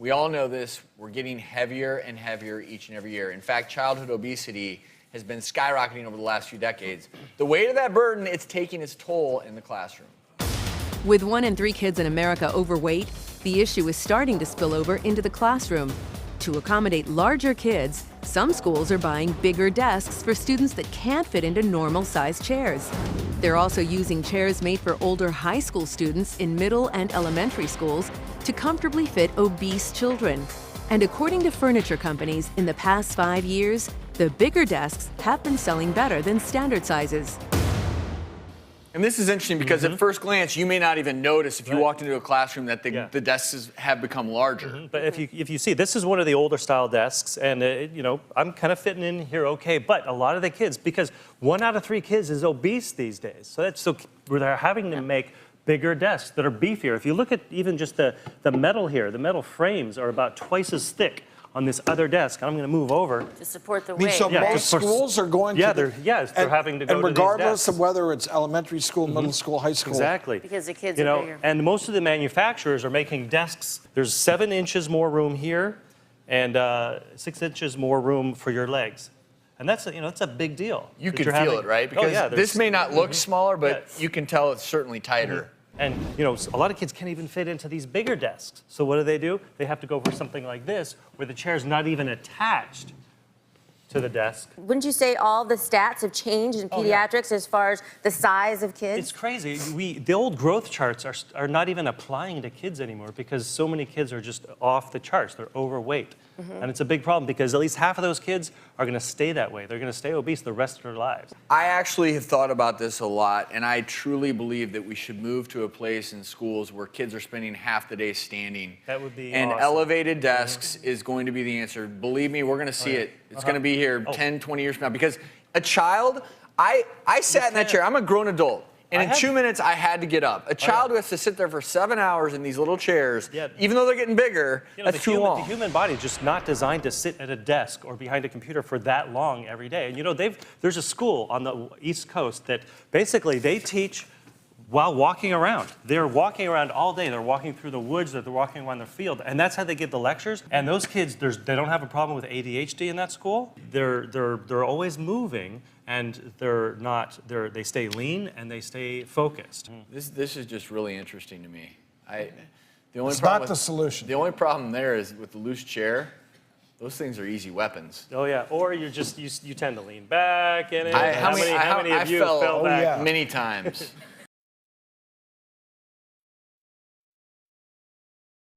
We all know this. We're getting heavier and heavier each and every year. In fact, childhood obesity has been skyrocketing over the last few decades. The weight of that burden, it's taking its toll in the classroom. With 1 in 3 kids in America overweight, the issue is starting to spill over into the classroom. To accommodate larger kids, some schools are buying bigger desks for students that can't fit into normal-sized chairs. They're also using chairs made for older high school students in middle and elementary schools to comfortably fit obese children. And according to furniture companies, in the past 5 years, the bigger desks have been selling better than standard sizes. And this is interesting because at first glance, you may not even notice if you walked into a classroom that the desks have become larger. But if you see, this is one of the older style desks, and I'm kind of fitting in here okay. But a lot of the kids, because 1 out of 3 kids is obese these days, so they're having to make bigger desks that are beefier. If you look at even just the metal here, the metal frames are about twice as thick on this other desk. I'm going to move over To support the weight. So most schools are going to... they're having to go to these And regardless desks. of whether it's elementary school, middle school, high school. Exactly. Because the kids are bigger. And most of the manufacturers are making desks. There's 7 inches more room here and 6 inches more room for your legs. And that's it's a big deal. You can feel it, right? Because this may not look smaller, but you can tell it's certainly tighter. And a lot of kids can't even fit into these bigger desks. So what do? They have to go for something like this, where the chair's not even attached to the desk. Wouldn't you say all the stats have changed in pediatrics as far as the size of kids? It's crazy. The old growth charts are not even applying to kids anymore because so many kids are just off the charts. They're overweight. And it's a big problem because at least half of those kids are going to stay that way. They're going to stay obese the rest of their lives. I actually have thought about this a lot, and I truly believe that we should move to a place in schools where kids are spending half the day standing. That would be And awesome. elevated desks is going to be the answer. Believe me, we're going to see it. It's going to be here 10, 20 years from now. Because a child, I sat in that chair. I'm a grown adult. And in 2 minutes, I had to get up. A child who has to sit there for 7 hours in these little chairs, even though they're getting bigger, that's too long. The human body is just not designed to sit at a desk or behind a computer for that long every day. And there's a school on the East Coast that basically they teach while walking around. They're walking around all day. They're walking through the woods, they're walking around the field, and that's how they give the lectures. And those kids, they don't have a problem with ADHD in that school. They're always moving, and they stay lean and they stay focused. This is just really interesting to me. It's not the solution. The only problem there is with the loose chair. Those things are easy weapons. Oh yeah, or you tend to lean back in it. How many of you fell fell back back many times?